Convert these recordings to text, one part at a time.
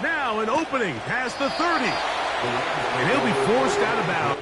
Now an opening past the 30. And he'll be forced out of bounds.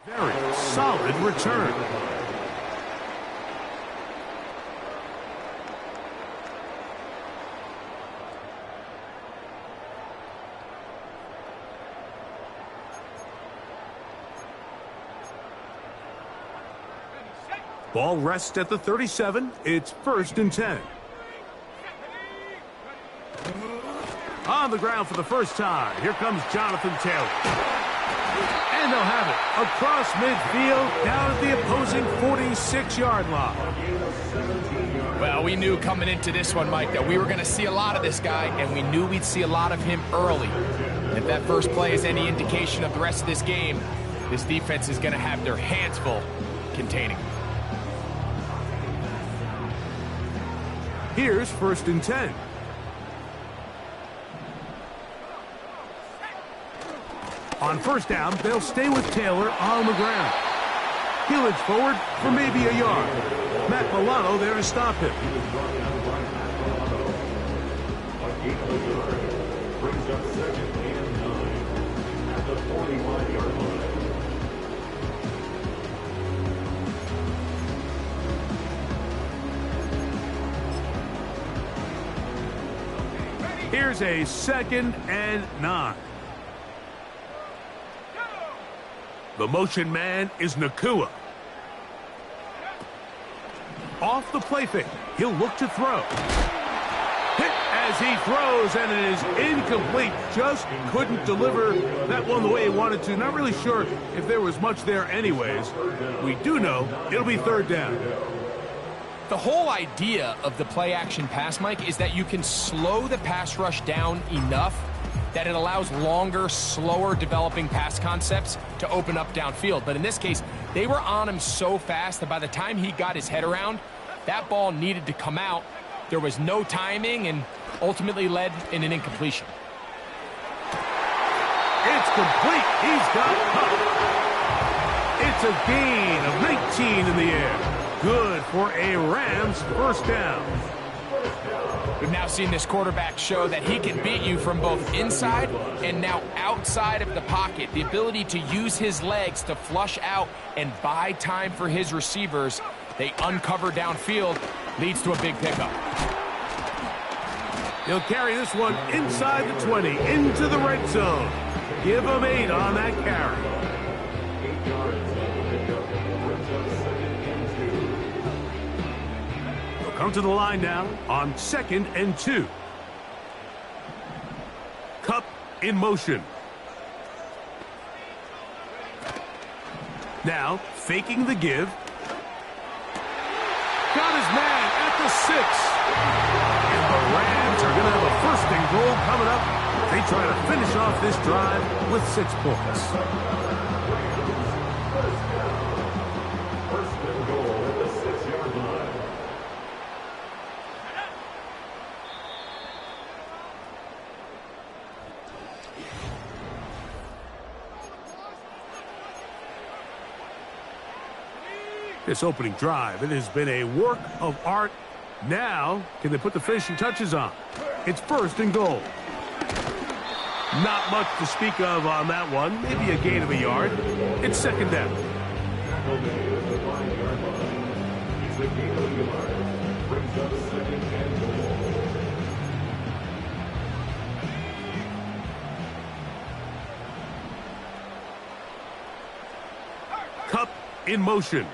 Very solid return. Ball rests at the 37. It's 1st and 10. On the ground for the first time. Here comes Jonathan Taylor. And they'll have it across midfield down at the opposing 46-yard line. Well, we knew coming into this one, Mike, that we were going to see a lot of this guy, and we knew we'd see a lot of him early. And if that first play is any indication of the rest of this game, this defense is going to have their hands full containing him. Here's 1st and 10. On 1st down, they'll stay with Taylor on the ground. He'll edge forward for maybe a yard. Matt Milano there to stop him. Brings up 2nd and 9 at the 41-yard line. Here's a 2nd and 9. The motion man is Nakua. Off the play fake. He'll look to throw. Hit as he throws, and it is incomplete. Just couldn't deliver that one the way he wanted to. Not really sure if there was much there anyways. We do know it'll be 3rd down. The whole idea of the play-action pass, Mike, is that you can slow the pass rush down enough that it allows longer, slower developing pass concepts to open up downfield. But in this case, they were on him so fast that by the time he got his head around, that ball needed to come out. There was no timing and ultimately led in an incompletion. It's complete. He's got Huff. It's a gain of 19 in the air. Good for a Rams 1st down. We've now seen this quarterback show that he can beat you from both inside and now outside of the pocket. The ability to use his legs to flush out and buy time for his receivers. They uncover downfield, leads to a big pickup. He'll carry this one inside the 20, into the red zone. Give him 8 on that carry. Come to the line now on 2nd and 2. Cup in motion. Now faking the give. Got his man at the 6. And the Rams are going to have a 1st and goal coming up. They try to finish off this drive with 6 points. 1st and goal at the 6-yard line. This opening drive, it has been a work of art. Now, can they put the finishing touches on? It's 1st and goal. Not much to speak of on that one. Maybe a gain of a yard. It's 2nd down. in motion.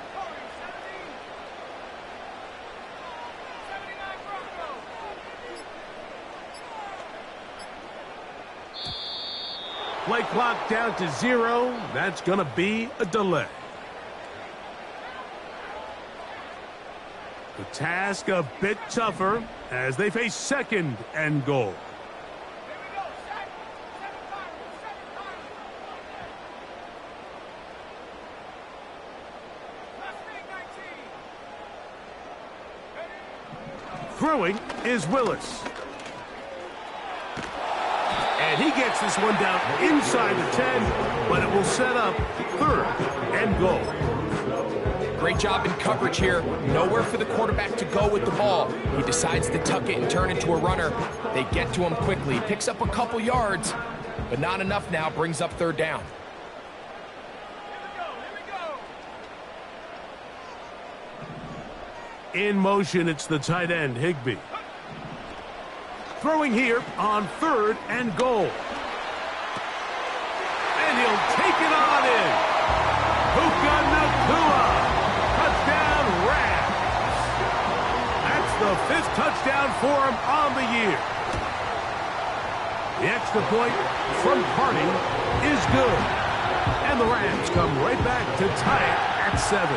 Play clock down to 0. That's going to be a delay. The task a bit tougher as they face 2nd and goal. Throwing is Willis. And he gets this one down inside the 10, but it will set up 3rd and goal. Great job in coverage here. Nowhere for the quarterback to go with the ball. He decides to tuck it and turn into a runner. They get to him quickly. Picks up a couple yards, but not enough now. Brings up 3rd down. In motion, it's the tight end, Higbee. Throwing here on 3rd and goal. And he'll take it on in. Puka Nacua. Touchdown, Rams. That's the 5th touchdown for him on the year. The extra point from Harding is good. And the Rams come right back to tie it at 7.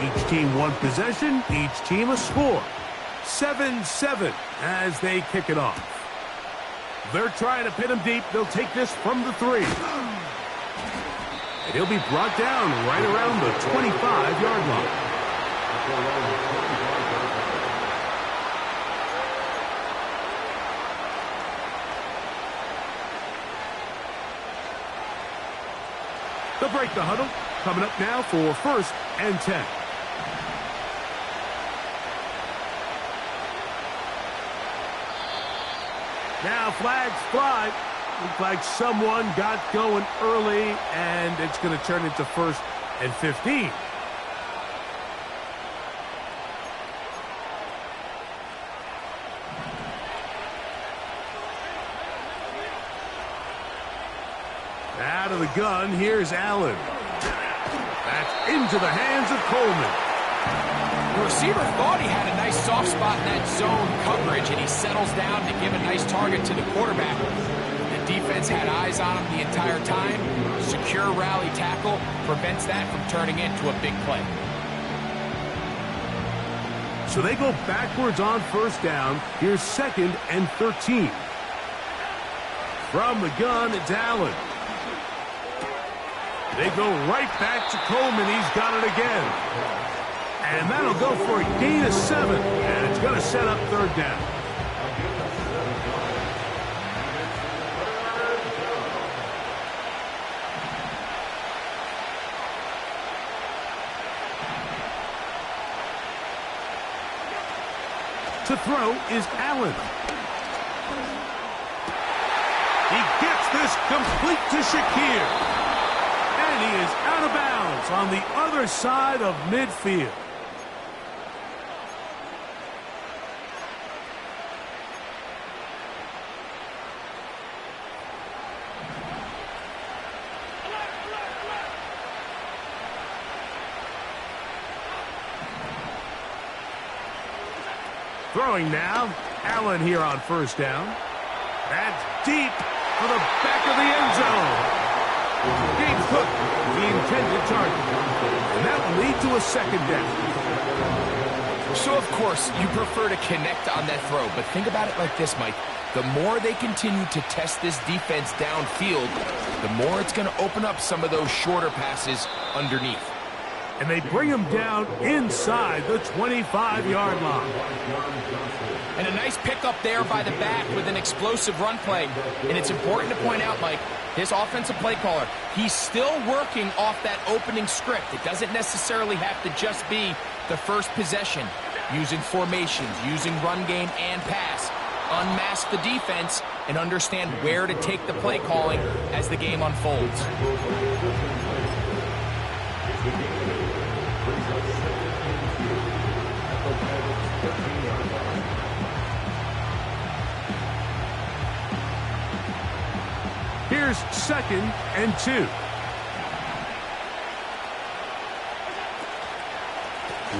Each team one possession, each team a score. 7-7 as they kick it off. They're trying to pin him deep. They'll take this from the 3. And he'll be brought down right around the 25-yard line. They'll break the huddle. Coming up now for 1st and 10. Now flags fly. Looks like someone got going early, and it's going to turn into 1st and 15. Out of the gun, here's Allen. That's into the hands of Coleman. The receiver thought he had a nice soft spot in that zone coverage, and he settles down to give a nice target to the quarterback. The defense had eyes on him the entire time. Secure rally tackle prevents that from turning into a big play. So they go backwards on 1st down. Here's 2nd and 13. From the gun, it's Allen. They go right back to Coleman. He's got it again. And that'll go for a gain of 7. And it's going to set up 3rd down. To throw is Allen. He gets this complete to Shakir. And he is out of bounds on the other side of midfield. Throwing now, Allen here on 1st down. That's deep for the back of the end zone. James Cook, the intended target. And that will lead to a 2nd down. So, of course, you prefer to connect on that throw, but think about it like this, Mike. The more they continue to test this defense downfield, the more it's going to open up some of those shorter passes underneath. And they bring him down inside the 25-yard line. And a nice pickup there by the back with an explosive run play. And it's important to point out, Mike, his offensive play caller, he's still working off that opening script. It doesn't necessarily have to just be the first possession. Using formations, using run game and pass. Unmask the defense and understand where to take the play calling as the game unfolds. Here's 2nd and 2.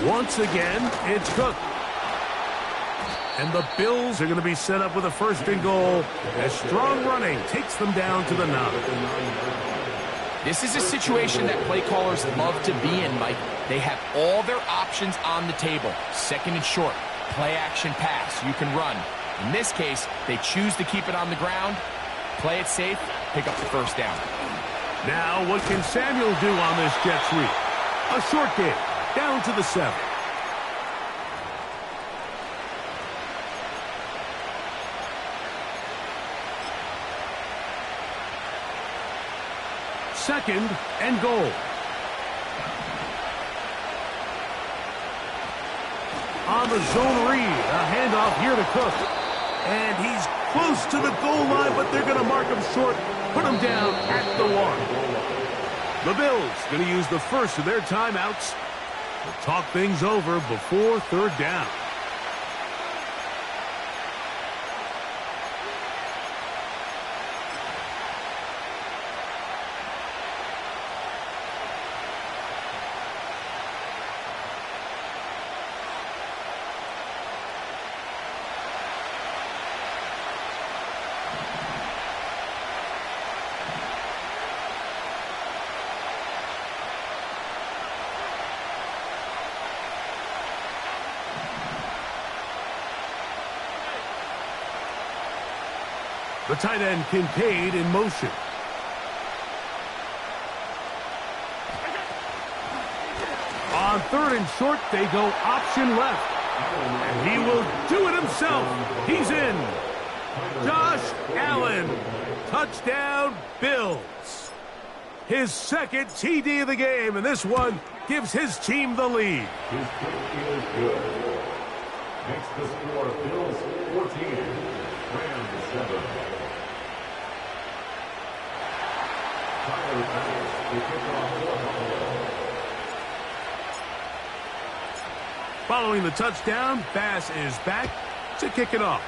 Once again, it's Cook. And the Bills are going to be set up with a 1st and goal as strong running takes them down to the 9. This is a situation that play callers love to be in, Mike. They have all their options on the table. 2nd and short, play action pass, you can run. In this case, they choose to keep it on the ground, play it safe, pick up the 1st down. Now, what can Samuel do on this jet sweep? A short game, down to the 7. Second and goal. On the zone read, a handoff here to Cook. And he's close to the goal line, but they're going to mark him short, put him down at the 1. The Bills going to use the first of their timeouts to talk things over before 3rd down. The tight end Kincaid in motion. On 3rd and short, they go option left. And he will do it himself. He's in. Josh Allen. Touchdown, Bills. His 2nd TD of the game, and this one gives his team the lead. His kick is good. Makes the score Bills 14, Rams 7. Following the touchdown, Bass is back to kick it off.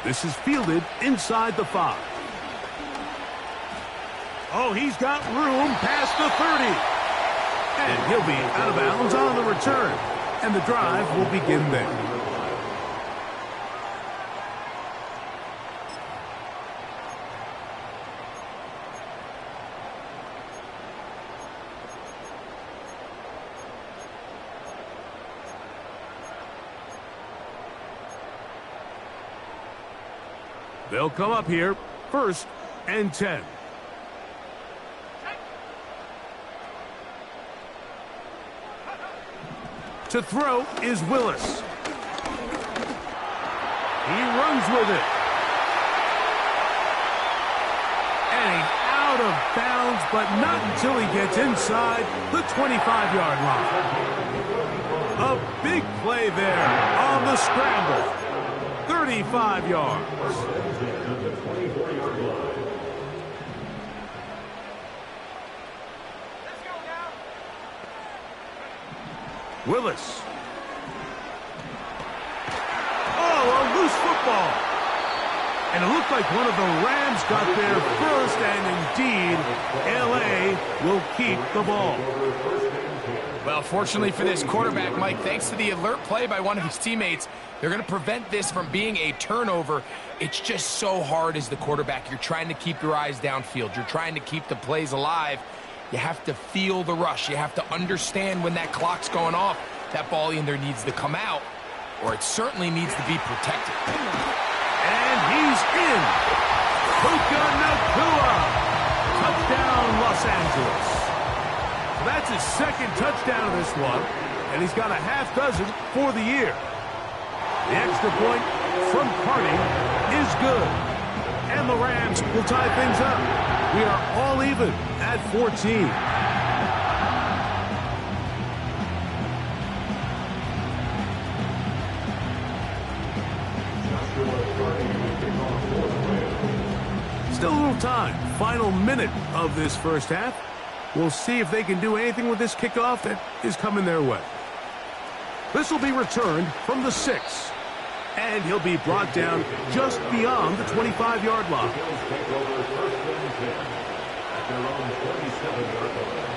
This is fielded inside the 5. Oh, he's got room past the 30. And he'll be out of bounds on the return. And the drive will begin there. They'll come up here, 1st and 10. To throw is Willis. He runs with it. And he's out of bounds, but not until he gets inside the 25-yard line. A big play there on the scramble. 35 yards. Willis. Oh, a loose football. And it looked like one of the Rams got there first, and indeed, L.A. will keep the ball. Well, fortunately for this quarterback, Mike, thanks to the alert play by one of his teammates, they're going to prevent this from being a turnover. It's just so hard as the quarterback. You're trying to keep your eyes downfield. You're trying to keep the plays alive. You have to feel the rush. You have to understand when that clock's going off. That ball either needs to come out, or it certainly needs to be protected. And he's in. Puka Nacua. Touchdown, Los Angeles. So that's his 2nd touchdown of this one, and he's got a half dozen for the year. The extra point from Carney is good. And the Rams will tie things up. We are all even at 14. Still a little time. Final minute of this first half. We'll see if they can do anything with this kickoff that is coming their way. This will be returned from the 6. And he'll be brought down just beyond the 25-yard line. Take over 1st and 10 at their own 27-yard line.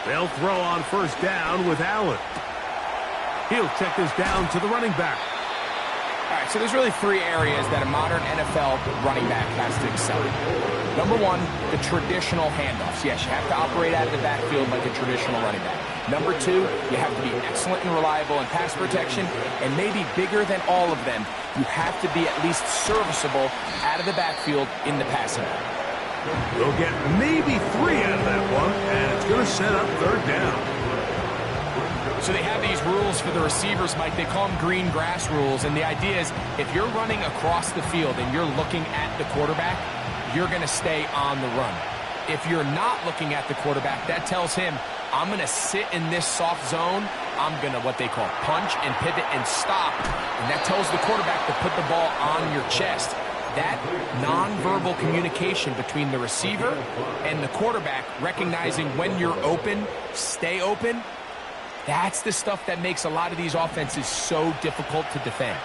They'll throw on first down with Allen. He'll check this down to the running back. All right, so there's really three areas that a modern NFL running back has to excel in. Number one, the traditional handoffs. Yes, you have to operate out of the backfield like a traditional running back. Number two, you have to be excellent and reliable in pass protection, and maybe bigger than all of them, you have to be at least serviceable out of the backfield in the passing game. We'll get maybe 3 out of that one, and it's going to set up third down. So they have these rules for the receivers, Mike. They call them green grass rules, and the idea is if you're running across the field and you're looking at the quarterback, you're going to stay on the run. If you're not looking at the quarterback, that tells him, I'm going to sit in this soft zone. I'm going to, what they call, punch and pivot and stop. And that tells the quarterback to put the ball on your chest. That nonverbal communication between the receiver and the quarterback, recognizing when you're open, stay open, that's the stuff that makes a lot of these offenses so difficult to defend.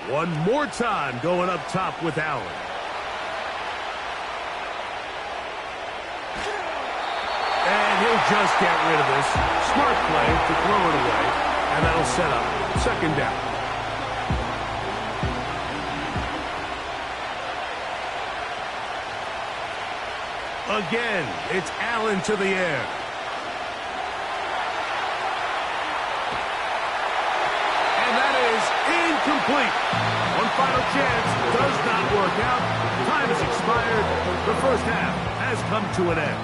One more time going up top with Allen. And he'll just get rid of this. Smart play to throw it away. And that'll set up second down. Again, it's Allen to the air. And that is incomplete. One final chance does not work out. Time has expired. The first half has come to an end.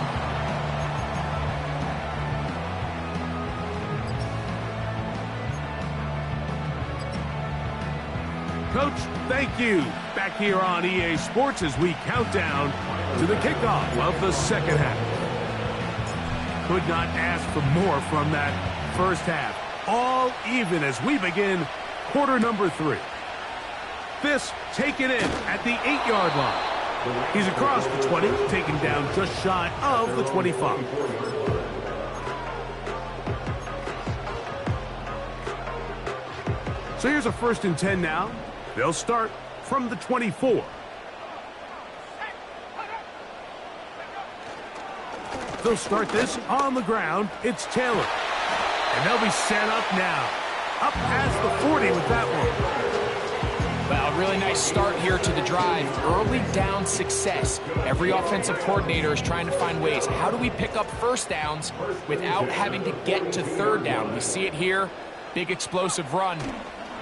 Coach, thank you. Back here on EA Sports as we count down to the kickoff of the second half. Could not ask for more from that first half. All even as we begin quarter number 3. This taken in at the 8-yard line. He's across the 20, taken down just shy of the 25. So here's a 1st and 10 now. They'll start from the 24. They'll start this on the ground. It's Taylor. And they'll be set up now. Up past the 40 with that one. Well, a really nice start here to the drive. Early down success. Every offensive coordinator is trying to find ways. How do we pick up first downs without having to get to third down? We see it here. Big explosive run.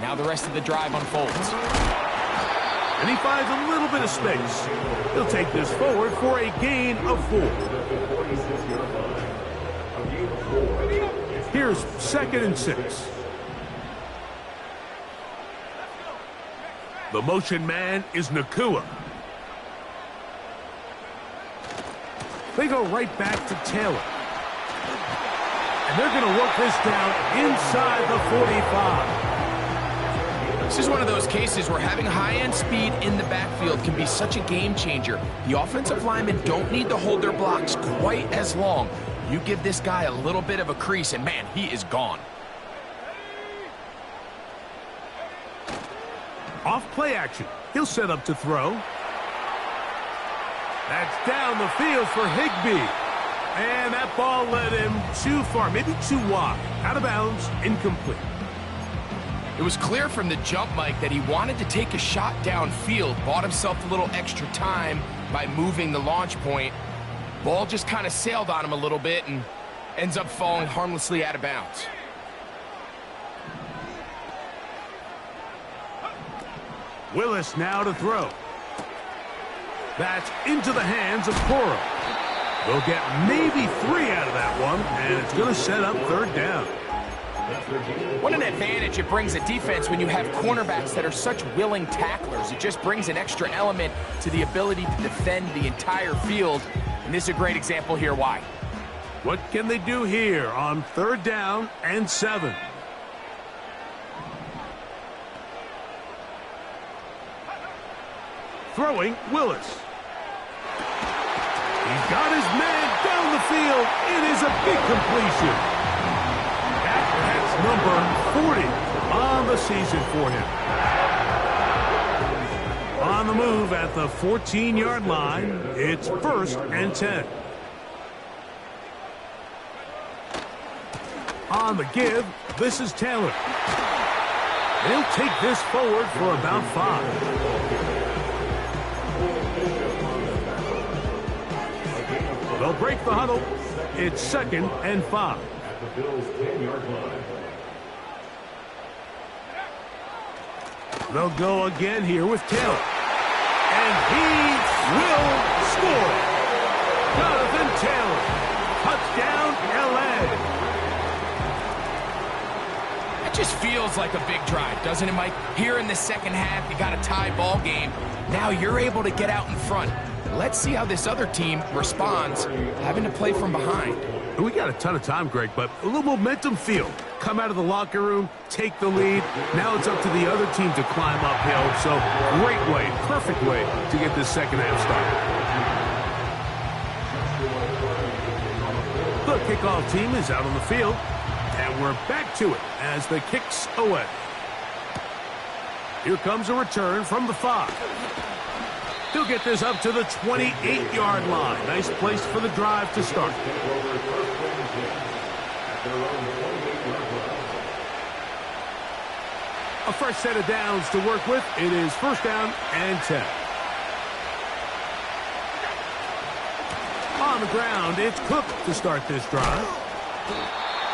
Now the rest of the drive unfolds. And he finds a little bit of space. He'll take this forward for a gain of 4. Here's 2nd and 6. The motion man is Nakua. They go right back to Taylor. And they're going to work this down inside the 45. This is one of those cases where having high-end speed in the backfield can be such a game changer. The offensive linemen don't need to hold their blocks quite as long. You give this guy a little bit of a crease, and man, he is gone. Off play action. He'll set up to throw. That's down the field for Higbee. And that ball led him too far, maybe too wide. Out of bounds, incomplete. It was clear from the jump, Mike, that he wanted to take a shot downfield, bought himself a little extra time by moving the launch point. Ball just kind of sailed on him a little bit and ends up falling harmlessly out of bounds. Willis now to throw. That's into the hands of Coro. They'll get maybe 3 out of that one, and it's going to set up third down. What an advantage it brings a defense when you have cornerbacks that are such willing tacklers. It just brings an extra element to the ability to defend the entire field. And this is a great example here why. What can they do here on 3rd down and 7? Throwing Willis. He's got his man down the field. It is a big completion. That's number 40 on the season for him. On the move at the 14-yard line, it's 1st and 10. On the give, this is Taylor. He'll take this forward for about 5. They'll break the huddle. It's 2nd and 5. At the Bills' 10-yard line. They'll go again here with Taylor. And he will score. Jonathan Taylor. Touchdown, L.A. It just feels like a big drive, doesn't it, Mike? Here in the second half, you got a tie ball game. Now you're able to get out in front. Let's see how this other team responds, having to play from behind. We got a ton of time, Greg, but a little momentum feel. Come out of the locker room, take the lead. Now it's up to the other team to climb uphill. So great way, perfect way to get this second half started. The kickoff team is out on the field, and we're back to it as the kick's away. Here comes a return from the 5. He'll get this up to the 28-yard line. Nice place for the drive to start. A fresh set of downs to work with. It is 1st down and 10. On the ground, it's Cook to start this drive.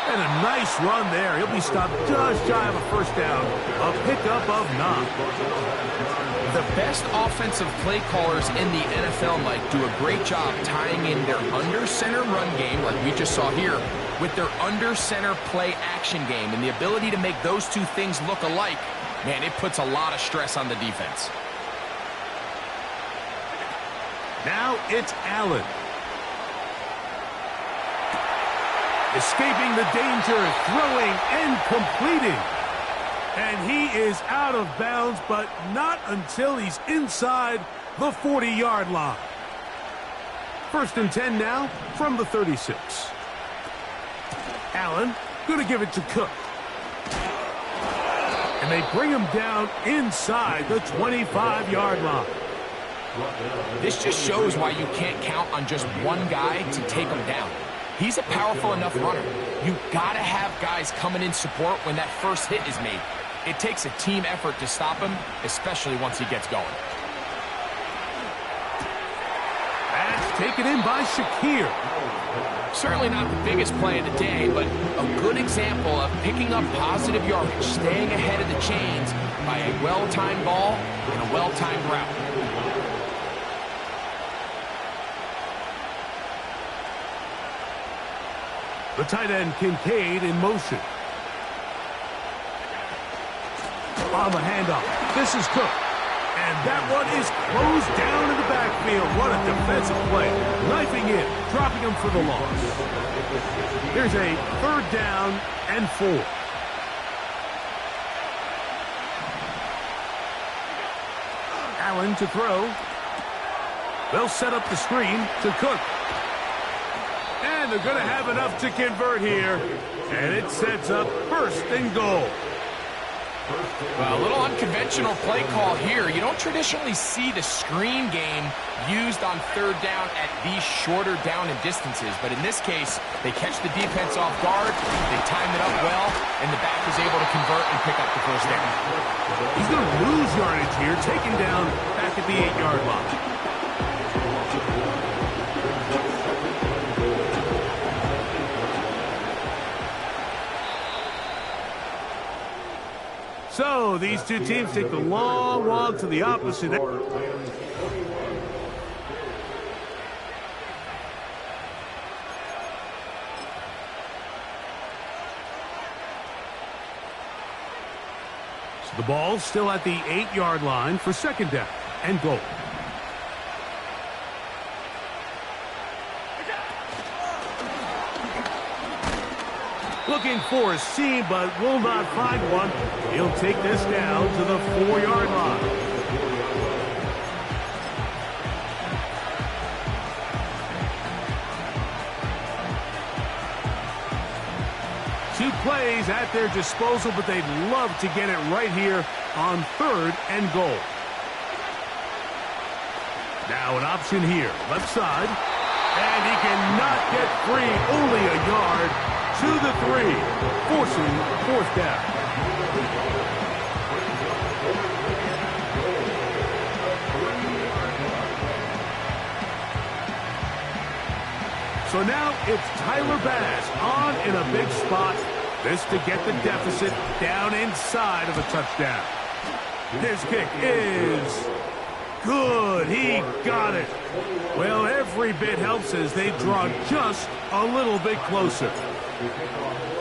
And a nice run there. He'll be stopped just shy of a 1st down. A pickup of 9. The best offensive play callers in the NFL, Mike, do a great job tying in their under-center run game, like we just saw here, with their under-center play action game. And the ability to make those two things look alike, man, it puts a lot of stress on the defense. Now it's Allen. Escaping the danger, throwing and completing. And he is out of bounds, but not until he's inside the 40-yard line. 1st and 10 now from the 36. Allen going to give it to Cook. And they bring him down inside the 25-yard line. This just shows why you can't count on just one guy to take him down. He's a powerful enough runner. You got to have guys coming in support when that first hit is made. It takes a team effort to stop him, especially once he gets going. That's taken in by Shakir. Certainly not the biggest play of the day, but a good example of picking up positive yardage, staying ahead of the chains by a well-timed ball and a well-timed route. The tight end Kincaid in motion. On the handoff, this is Cook. And that one is closed down in the backfield. What a defensive play. Knifing in, dropping him for the loss. Here's a 3rd down and 4. Allen to throw. They'll set up the screen to Cook. And they're going to have enough to convert here. And it sets up 1st and goal. Well, a little unconventional play call here. You don't traditionally see the screen game used on 3rd down at these shorter down and distances. But in this case, they catch the defense off guard, they time it up well, and the back is able to convert and pick up the 1st down. He's going to lose yardage here, taken down back at the 8-yard line. So these two teams take the long walk to the opposite end. So the ball's still at the 8-yard line for 2nd down and goal. Looking for a seam, but will not find one. He'll take this down to the 4-yard line. Two plays at their disposal, but they'd love to get it right here on 3rd and goal. Now an option here, left side. And he cannot get free, only a yard to the 3, forcing fourth down. So now it's Tyler Bass on in a big spot. This to get the deficit down inside of a touchdown. His kick is good. He got it. Well, every bit helps as they draw just a little bit closer.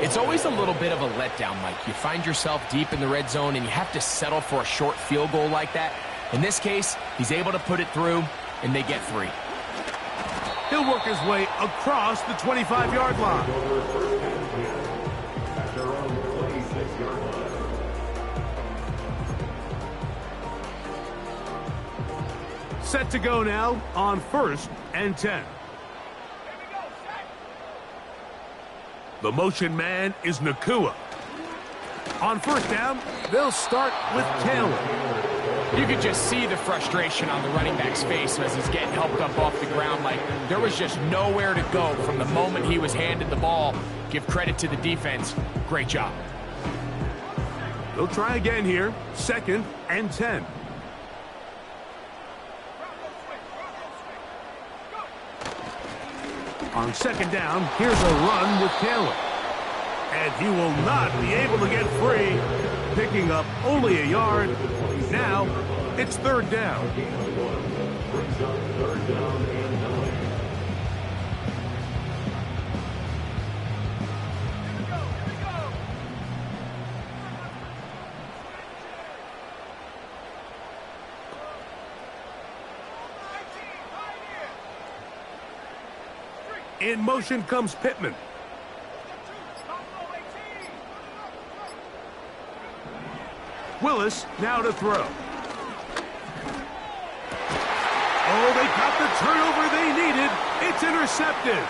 It's always a little bit of a letdown, Mike. You find yourself deep in the red zone and you have to settle for a short field goal like that. In this case, he's able to put it through, and they get 3. He'll work his way across the 25-yard line. At their own 26-yard line. Set to go now on 1st and 10. The motion man is Nakua. On 1st down, they'll start with Taylor. You could just see the frustration on the running back's face as he's getting helped up off the ground. Like, there was just nowhere to go from the moment he was handed the ball. Give credit to the defense. Great job. They'll try again here. 2nd and 10. On 2nd down, here's a run with Taylor. And he will not be able to get free. Picking up only a yard. Now, it's 3rd down. In motion comes Pittman. Willis now to throw. Oh, they got the turnover they needed. It's intercepted.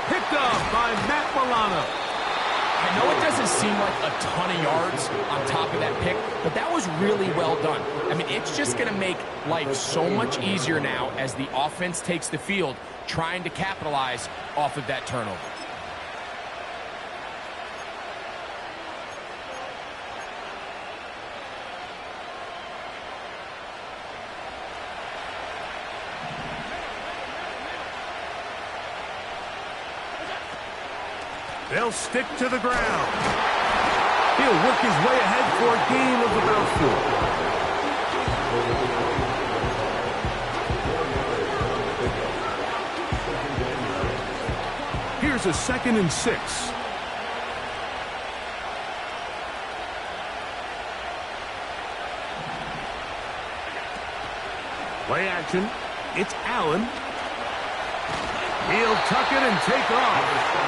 Picked up by Matt Milano. I know it doesn't seem like a ton of yards on top of that pick, but that was really well done. I mean, it's just going to make life so much easier now as the offense takes the field, trying to capitalize off of that turnover. They'll stick to the ground. He'll work his way ahead for a gain of about 4. Here's a 2nd and 6. Play action. It's Allen. He'll tuck it and take off.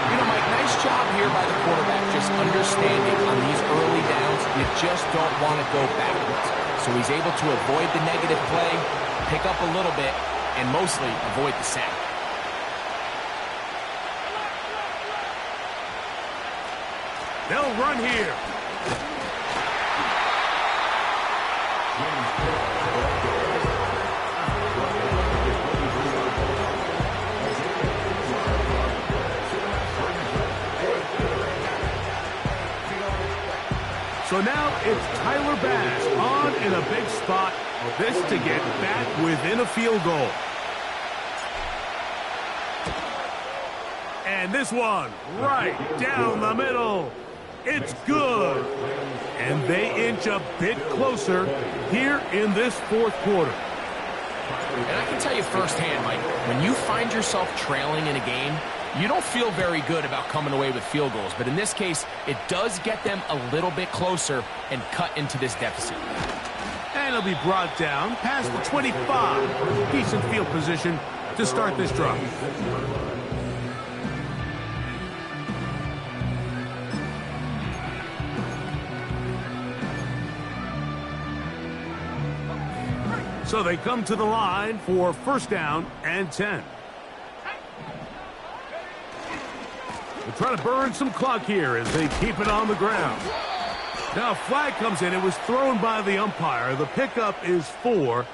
You know, Mike, nice job here by the quarterback, just understanding on these early downs, you just don't want to go backwards. So he's able to avoid the negative play, pick up a little bit, and mostly avoid the sack. They'll run here. So now it's Tyler Bass on in a big spot. This to get back within a field goal. And this one right down the middle. It's good. And they inch a bit closer here in this 4th quarter. And I can tell you firsthand, Mike, when you find yourself trailing in a game, you don't feel very good about coming away with field goals. But in this case, it does get them a little bit closer and cut into this deficit. And it'll be brought down past the 25. Decent field position to start this drive. So they come to the line for 1st down and 10. They're trying to burn some clock here as they keep it on the ground. Now a flag comes in. It was thrown by the umpire. The pickup is 4.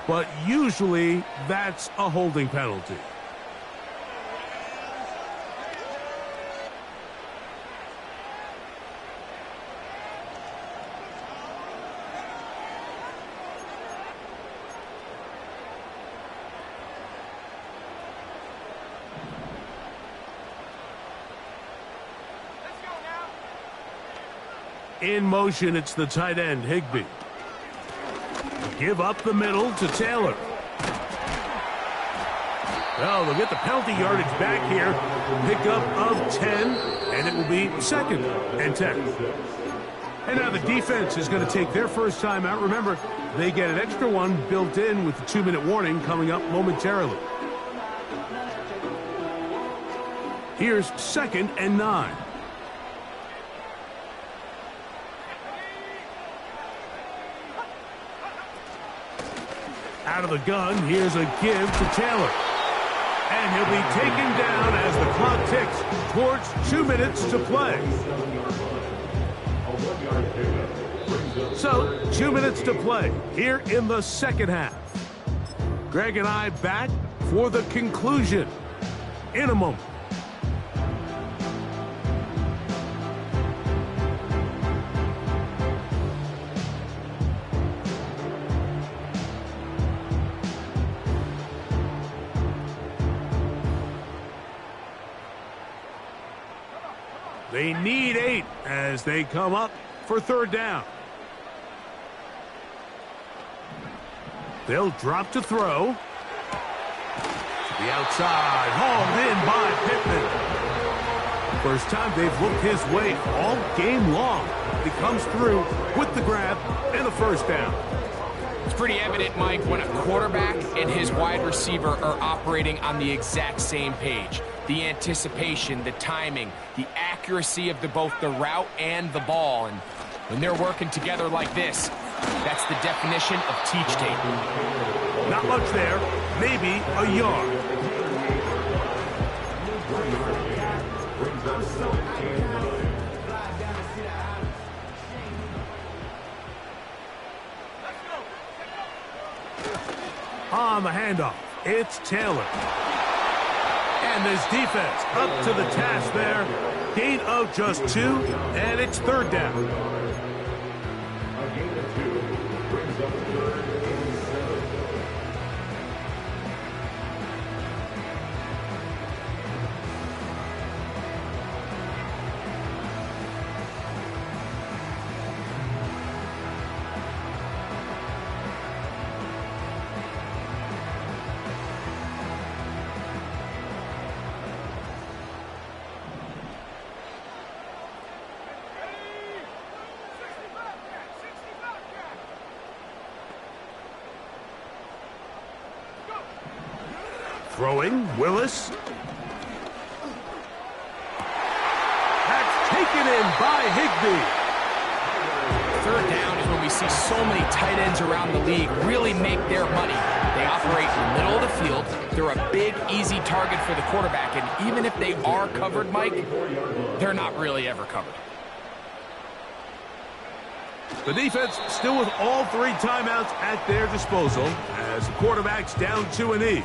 but usually that's a holding penalty. In motion, it's the tight end, Higbee. Give up the middle to Taylor. Well, they'll get the penalty yardage back here. Pickup of 10, and it will be 2nd and 10. And now the defense is going to take their first time out. Remember, they get an extra one built in with the 2-minute warning coming up momentarily. Here's 2nd and 9. Out of the gun, here's a give to Taylor. And he'll be taken down as the clock ticks towards 2 minutes to play. So, 2 minutes to play here in the second half. Greg and I back for the conclusion in a moment. They need 8 as they come up for 3rd down. They'll drop to throw. To the outside, hauled in by Pittman. First time they've looked his way all game long. He comes through with the grab and the 1st down. It's pretty evident, Mike, when a quarterback and his wide receiver are operating on the exact same page. The anticipation, the timing, the accuracy of both the route and the ball. And when they're working together like this, that's the definition of teach tape. Not much there, maybe a yard. On the handoff, it's Taylor. And this defense up to the task there. Gain of just 2, and it's 3rd down. A gain of 2 brings up 3rd and 7. Throwing, Willis. That's taken in by Higbee. 3rd down is when we see so many tight ends around the league really make their money. They operate in the middle of the field. They're a big, easy target for the quarterback. And even if they are covered, Mike, they're not really ever covered. The defense still with all 3 timeouts at their disposal as the quarterback's down to a knee.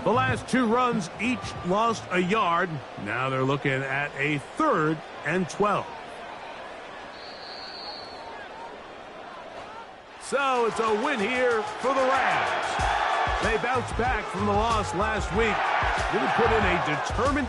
The last 2 runs each lost a yard. Now they're looking at a 3rd and 12. So it's a win here for the Rams. They bounced back from the loss last week. Really put in a determined